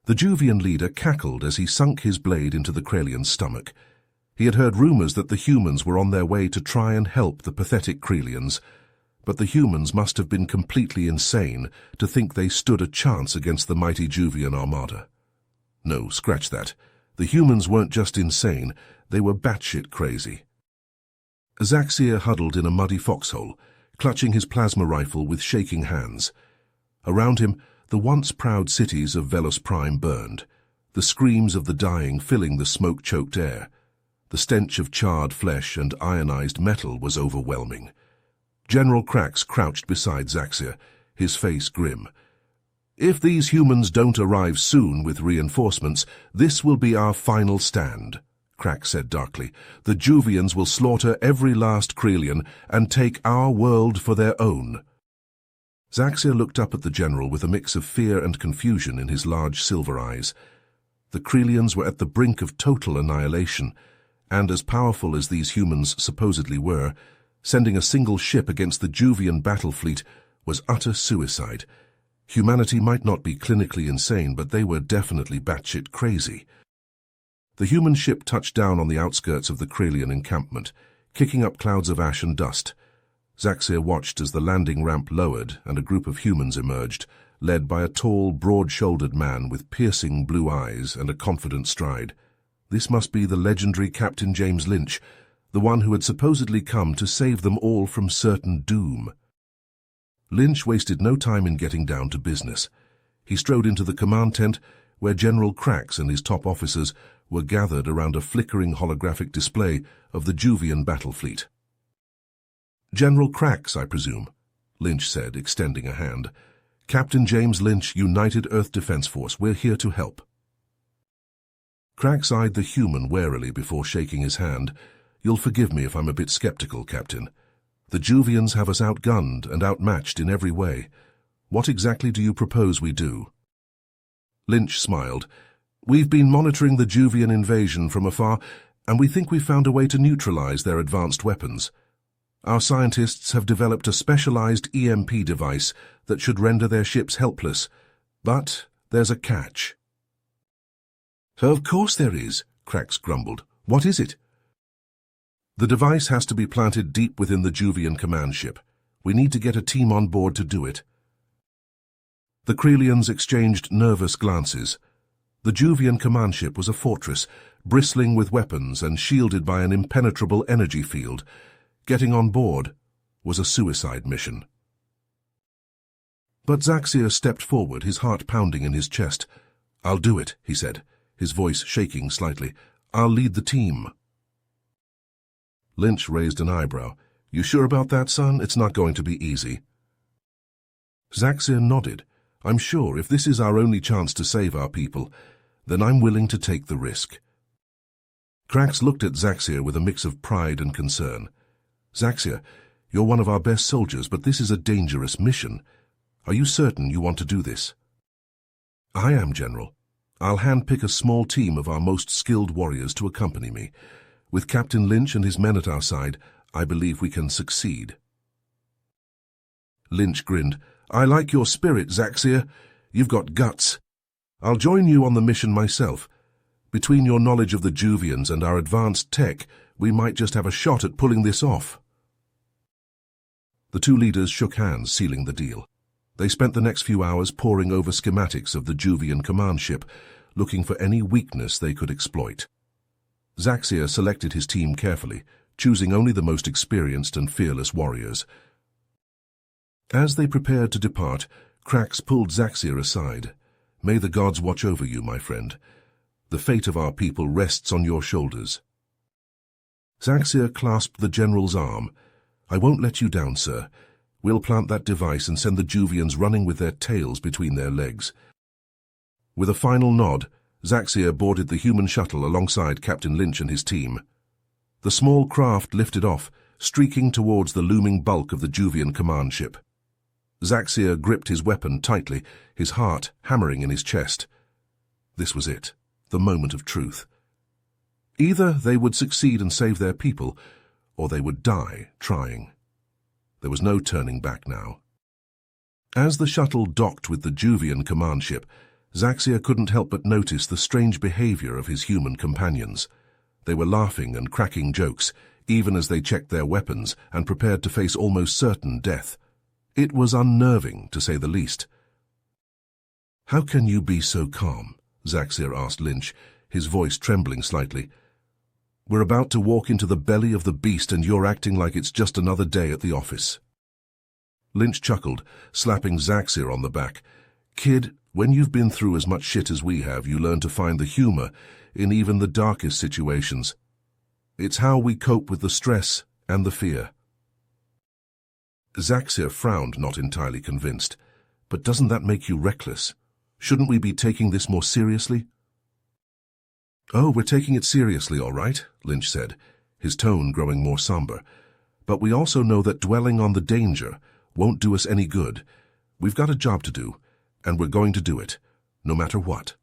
The Juvian leader cackled as he sunk his blade into the Krelian's stomach. He had heard rumors that the humans were on their way to try and help the pathetic Krelians, but the humans must have been completely insane to think they stood a chance against the mighty Juvian armada. No, scratch that. The humans weren't just insane, they were batshit crazy. Zaxir huddled in a muddy foxhole, clutching his plasma rifle with shaking hands. Around him, the once proud cities of Velos Prime burned, the screams of the dying filling the smoke-choked air. The stench of charred flesh and ionized metal was overwhelming. General Krax crouched beside Zaxir, his face grim. "If these humans don't arrive soon with reinforcements, this will be our final stand," Krax said darkly. "The Juvians will slaughter every last Krelian and take our world for their own." Zaxir looked up at the general with a mix of fear and confusion in his large silver eyes. The Krelians were at the brink of total annihilation, and as powerful as these humans supposedly were, sending a single ship against the Juvian battle fleet was utter suicide. Humanity might not be clinically insane, but they were definitely batshit crazy. The human ship touched down on the outskirts of the Krelian encampment, kicking up clouds of ash and dust. Zaxir watched as the landing ramp lowered and a group of humans emerged, led by a tall, broad-shouldered man with piercing blue eyes and a confident stride. This must be the legendary Captain James Lynch, the one who had supposedly come to save them all from certain doom. Lynch wasted no time in getting down to business. He strode into the command tent, where General Krax and his top officers were gathered around a flickering holographic display of the Juvian battle fleet. "General Krax, I presume," Lynch said, extending a hand. "Captain James Lynch, United Earth Defense Force, we're here to help." Krax eyed the human warily before shaking his hand. "You'll forgive me if I'm a bit skeptical, Captain. The Juvians have us outgunned and outmatched in every way. What exactly do you propose we do?" Lynch smiled. "We've been monitoring the Juvian invasion from afar, and we think we've found a way to neutralize their advanced weapons. Our scientists have developed a specialized EMP device that should render their ships helpless. But there's a catch." "Of course there is," Krax grumbled. "What is it?" "The device has to be planted deep within the Juvian command ship. We need to get a team on board to do it." The Krelians exchanged nervous glances. The Juvian command ship was a fortress, bristling with weapons and shielded by an impenetrable energy field. Getting on board was a suicide mission. But Zaxir stepped forward, his heart pounding in his chest. "I'll do it," he said, his voice shaking slightly. "I'll lead the team." Lynch raised an eyebrow. "You sure about that, son? It's not going to be easy." Zaxir nodded. "I'm sure if this is our only chance to save our people, then I'm willing to take the risk." Krax looked at Zaxir with a mix of pride and concern. "Zaxir, you're one of our best soldiers, but this is a dangerous mission. Are you certain you want to do this?" "I am, General. I'll handpick a small team of our most skilled warriors to accompany me. With Captain Lynch and his men at our side, I believe we can succeed." Lynch grinned. "I like your spirit, Zaxir. You've got guts. I'll join you on the mission myself. Between your knowledge of the Juvians and our advanced tech, we might just have a shot at pulling this off." The two leaders shook hands, sealing the deal. They spent the next few hours poring over schematics of the Juvian command ship, looking for any weakness they could exploit. Zaxir selected his team carefully, choosing only the most experienced and fearless warriors. As they prepared to depart, Krax pulled Zaxir aside. "May the gods watch over you, my friend. The fate of our people rests on your shoulders." Zaxir clasped the general's arm. "I won't let you down, sir. We'll plant that device and send the Juvians running with their tails between their legs." With a final nod, Zaxir boarded the human shuttle alongside Captain Lynch and his team. The small craft lifted off, streaking towards the looming bulk of the Juvian command ship. Zaxir gripped his weapon tightly, his heart hammering in his chest. This was it, the moment of truth. Either they would succeed and save their people, or they would die trying. There was no turning back now. As the shuttle docked with the Juvian command ship, Zaxia couldn't help but notice the strange behavior of his human companions. They were laughing and cracking jokes, even as they checked their weapons and prepared to face almost certain death. It was unnerving, to say the least. "How can you be so calm?" Zaxia asked Lynch, his voice trembling slightly. "We're about to walk into the belly of the beast and you're acting like it's just another day at the office." Lynch chuckled, slapping Zaxia on the back. "Kid, when you've been through as much shit as we have, you learn to find the humor in even the darkest situations. It's how we cope with the stress and the fear." Zaxia frowned, not entirely convinced. "But doesn't that make you reckless? Shouldn't we be taking this more seriously?" "Oh, we're taking it seriously, all right," Lynch said, his tone growing more somber. "But we also know that dwelling on the danger won't do us any good. We've got a job to do, and we're going to do it, no matter what."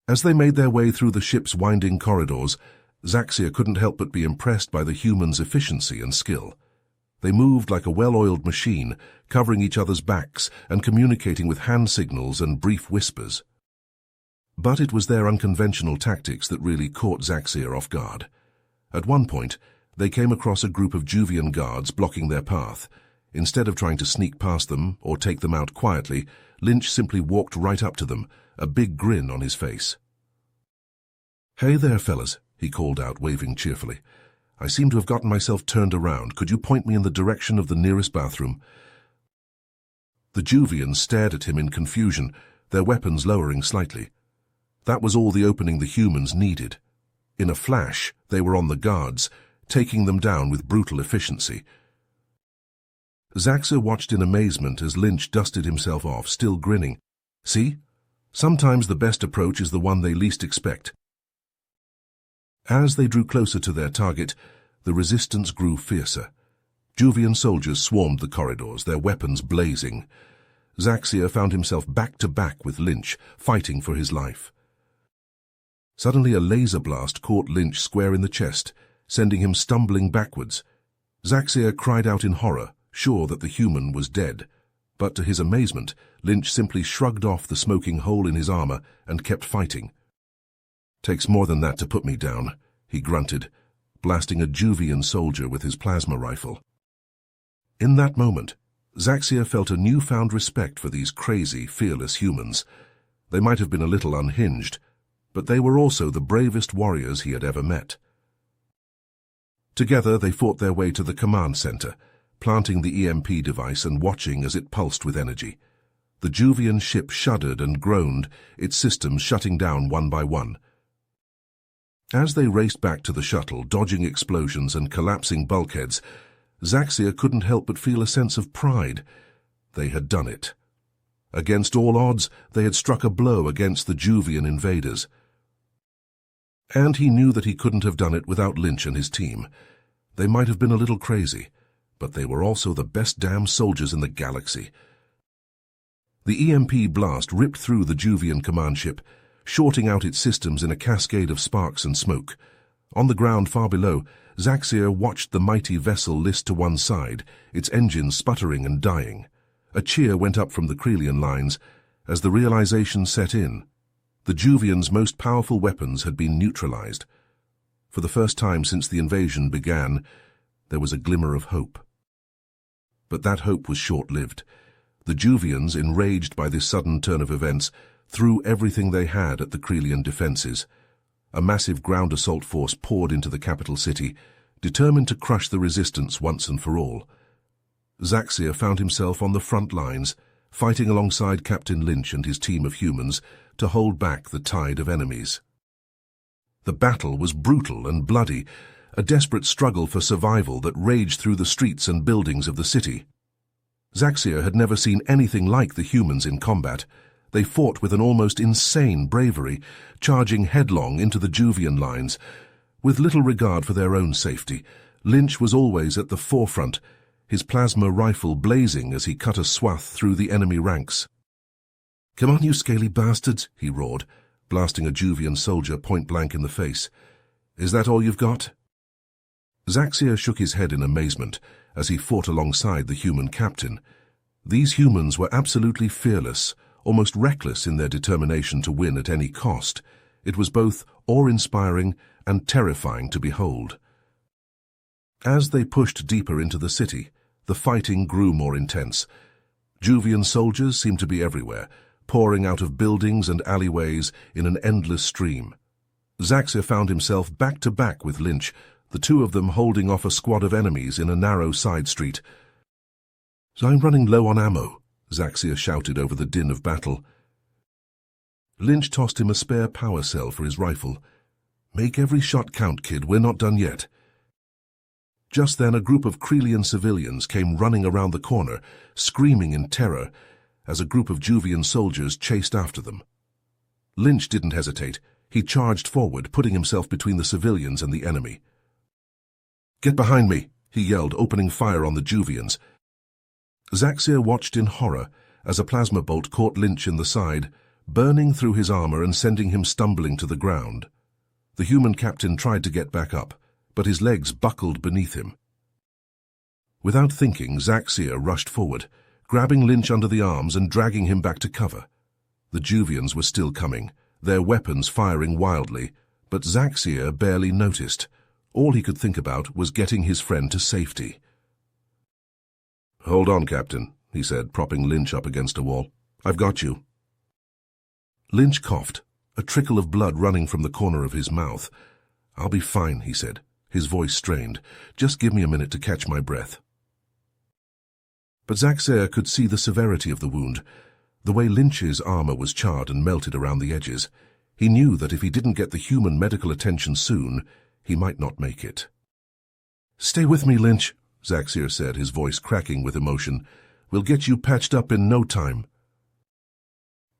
As they made their way through the ship's winding corridors, Zaxia couldn't help but be impressed by the humans' efficiency and skill. They moved like a well-oiled machine, covering each other's backs and communicating with hand signals and brief whispers. But it was their unconventional tactics that really caught Zaxia off guard. At one point, they came across a group of Juvian guards blocking their path. Instead of trying to sneak past them or take them out quietly, Lynch simply walked right up to them, a big grin on his face. "Hey there, fellas," he called out, waving cheerfully. "I seem to have gotten myself turned around. Could you point me in the direction of the nearest bathroom?" The Juvians stared at him in confusion, their weapons lowering slightly. That was all the opening the humans needed. In a flash, they were on the guards, taking them down with brutal efficiency. Zaxia watched in amazement as Lynch dusted himself off, still grinning. "See? Sometimes the best approach is the one they least expect." As they drew closer to their target, the resistance grew fiercer. Juvian soldiers swarmed the corridors, their weapons blazing. Zaxia found himself back-to-back with Lynch, fighting for his life. Suddenly a laser blast caught Lynch square in the chest, sending him stumbling backwards. Zaxia cried out in horror, sure that the human was dead. But to his amazement, Lynch simply shrugged off the smoking hole in his armor and kept fighting. "Takes more than that to put me down," he grunted, blasting a Juvian soldier with his plasma rifle. In that moment, Zaxia felt a newfound respect for these crazy, fearless humans. They might have been a little unhinged, but they were also the bravest warriors he had ever met. Together they fought their way to the command center, planting the EMP device and watching as it pulsed with energy. The Juvian ship shuddered and groaned, its systems shutting down one by one. As they raced back to the shuttle, dodging explosions and collapsing bulkheads, Zaxia couldn't help but feel a sense of pride. They had done it. Against all odds, they had struck a blow against the Juvian invaders. And he knew that he couldn't have done it without Lynch and his team. They might have been a little crazy, but they were also the best damn soldiers in the galaxy. The EMP blast ripped through the Juvian command ship, shorting out its systems in a cascade of sparks and smoke. On the ground far below, Zaxia watched the mighty vessel list to one side, its engines sputtering and dying. A cheer went up from the Krelian lines as the realization set in. The Juvians' most powerful weapons had been neutralized. For the first time since the invasion began, there was a glimmer of hope. But that hope was short-lived. The Juvians, enraged by this sudden turn of events, threw everything they had at the Krelian defenses. A massive ground assault force poured into the capital city, determined to crush the resistance once and for all. Zaxia found himself on the front lines, fighting alongside Captain Lynch and his team of humans to hold back the tide of enemies. The battle was brutal and bloody, a desperate struggle for survival that raged through the streets and buildings of the city. Zaxia had never seen anything like the humans in combat. They fought with an almost insane bravery, charging headlong into the Juvian lines. With little regard for their own safety, Lynch was always at the forefront, his plasma rifle blazing as he cut a swath through the enemy ranks. "Come on, you scaly bastards," he roared, blasting a Juvian soldier point-blank in the face. "Is that all you've got?" Zaxia shook his head in amazement as he fought alongside the human captain. These humans were absolutely fearless, almost reckless in their determination to win at any cost. It was both awe-inspiring and terrifying to behold. As they pushed deeper into the city, the fighting grew more intense. Juvian soldiers seemed to be everywhere, pouring out of buildings and alleyways in an endless stream. Zaxxir found himself back-to-back with Lynch, the two of them holding off a squad of enemies in a narrow side street. "I'm running low on ammo," Zaxxir shouted over the din of battle. Lynch tossed him a spare power cell for his rifle. "Make every shot count, kid, we're not done yet." Just then a group of Krelian civilians came running around the corner, screaming in terror, as a group of Juvian soldiers chased after them. Lynch didn't hesitate. He charged forward, putting himself between the civilians and the enemy. "Get behind me," he yelled, opening fire on the Juvians. Zaxxir watched in horror as a plasma bolt caught Lynch in the side, burning through his armor and sending him stumbling to the ground. The human captain tried to get back up, but his legs buckled beneath him. Without thinking, Zaxxir rushed forward, grabbing Lynch under the arms and dragging him back to cover. The Juvians were still coming, their weapons firing wildly, but Zaxxir barely noticed. All he could think about was getting his friend to safety. "Hold on, Captain," he said, propping Lynch up against a wall. "I've got you." Lynch coughed, a trickle of blood running from the corner of his mouth. "I'll be fine," he said, his voice strained. "Just give me a minute to catch my breath." But Zaxxir could see the severity of the wound. The way Lynch's armor was charred and melted around the edges. He knew that if he didn't get the human medical attention soon, he might not make it. "Stay with me, Lynch," Zaxxir said, his voice cracking with emotion. "We'll get you patched up in no time."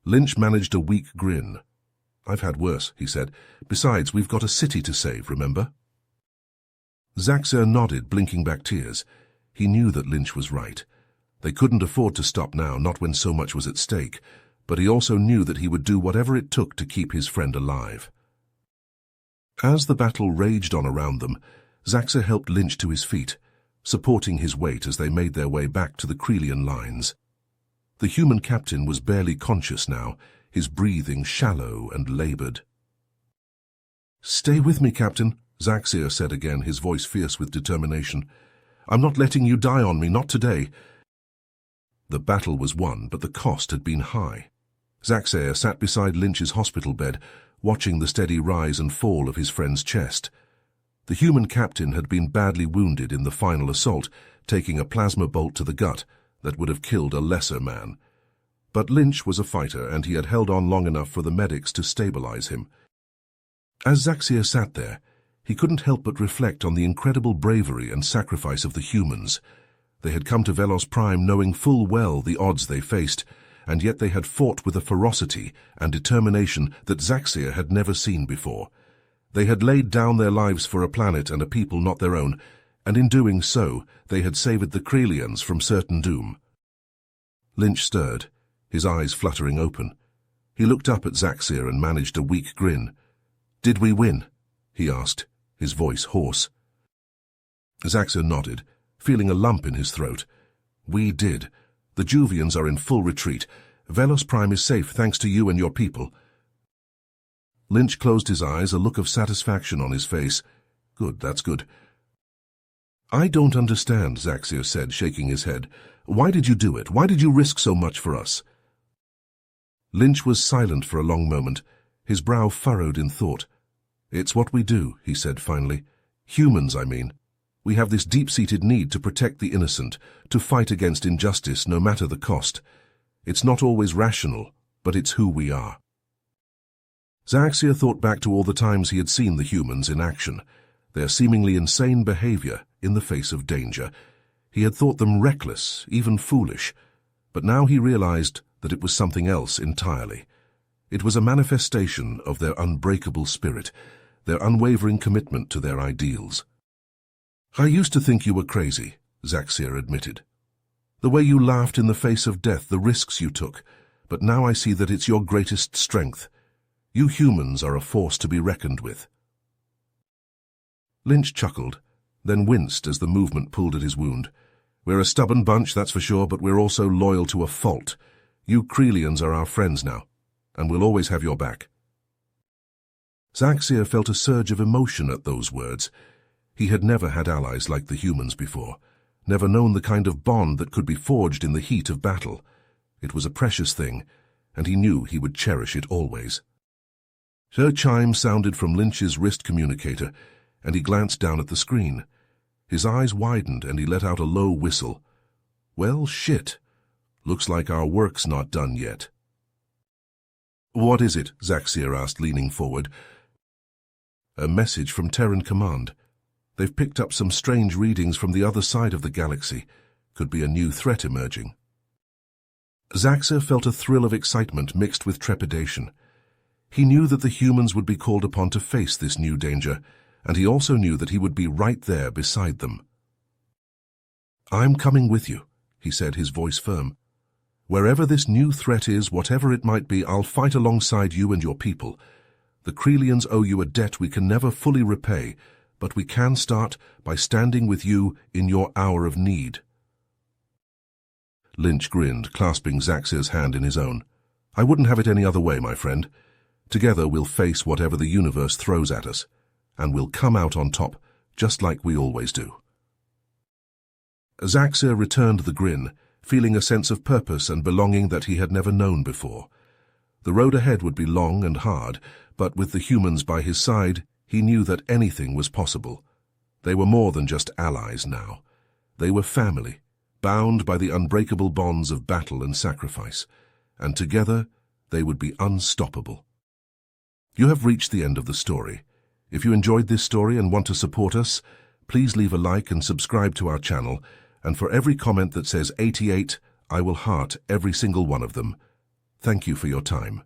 Lynch managed a weak grin. "I've had worse," he said. "Besides, we've got a city to save, remember?" Zaxxir nodded, blinking back tears. He knew that Lynch was right. They couldn't afford to stop now, not when so much was at stake, but he also knew that he would do whatever it took to keep his friend alive. As the battle raged on around them, Zaxxir helped Lynch to his feet, supporting his weight as they made their way back to the Krelian lines. The human captain was barely conscious now, his breathing shallow and labored. "Stay with me, Captain," Zaxxir said again, his voice fierce with determination. "I'm not letting you die on me, not today." The battle was won, but the cost had been high. Zaxxir sat beside Lynch's hospital bed, watching the steady rise and fall of his friend's chest. The human captain had been badly wounded in the final assault, taking a plasma bolt to the gut that would have killed a lesser man. But Lynch was a fighter, and he had held on long enough for the medics to stabilize him. As Zaxxir sat there, he couldn't help but reflect on the incredible bravery and sacrifice of the humans. They had come to Velos Prime knowing full well the odds they faced, and yet they had fought with a ferocity and determination that Zaxxir had never seen before. They had laid down their lives for a planet and a people not their own, and in doing so, they had saved the Krelians from certain doom. Lynch stirred, his eyes fluttering open. He looked up at Zaxxir and managed a weak grin. "Did we win?" he asked, his voice hoarse. Zaxxir nodded, feeling a lump in his throat. "We did. The Juvians are in full retreat. Velos Prime is safe thanks to you and your people." Lynch closed his eyes, a look of satisfaction on his face. "Good, that's good." "I don't understand," Zaxxir said, shaking his head. "Why did you do it? Why did you risk so much for us?" Lynch was silent for a long moment, his brow furrowed in thought. "It's what we do," he said finally. "Humans, I mean. We have this deep-seated need to protect the innocent, to fight against injustice no matter the cost. It's not always rational, but it's who we are." Zaxxir thought back to all the times he had seen the humans in action, their seemingly insane behavior in the face of danger. He had thought them reckless, even foolish, but now he realized that it was something else entirely. It was a manifestation of their unbreakable spirit, their unwavering commitment to their ideals. "I used to think you were crazy," Zaxxir admitted. "The way you laughed in the face of death, the risks you took, but now I see that it's your greatest strength. You humans are a force to be reckoned with." Lynch chuckled, then winced as the movement pulled at his wound. "We're a stubborn bunch, that's for sure, but we're also loyal to a fault. You Krelians are our friends now, and we'll always have your back." Zaxir felt a surge of emotion at those words. He had never had allies like the humans before, never known the kind of bond that could be forged in the heat of battle. It was a precious thing, and he knew he would cherish it always. Her chime sounded from Lynch's wrist communicator, and he glanced down at the screen. His eyes widened, and he let out a low whistle. "Well, shit. Looks like our work's not done yet." "What is it?" Zaxir asked, leaning forward. "A message from Terran Command. They've picked up some strange readings from the other side of the galaxy. Could be a new threat emerging." Zaxir felt a thrill of excitement mixed with trepidation. He knew that the humans would be called upon to face this new danger, and he also knew that he would be right there beside them. "I'm coming with you," he said, his voice firm. "Wherever this new threat is, whatever it might be, I'll fight alongside you and your people. The Krelians owe you a debt we can never fully repay, but we can start by standing with you in your hour of need." Lynch grinned, clasping Zaxir's hand in his own. "I wouldn't have it any other way, my friend. Together we'll face whatever the universe throws at us, and we'll come out on top, just like we always do." Zaxir returned the grin, feeling a sense of purpose and belonging that he had never known before. The road ahead would be long and hard, but with the humans by his side, he knew that anything was possible. They were more than just allies now. They were family, bound by the unbreakable bonds of battle and sacrifice, and together they would be unstoppable. You have reached the end of the story. If you enjoyed this story and want to support us, please leave a like and subscribe to our channel, and for every comment that says 88, I will heart every single one of them. Thank you for your time.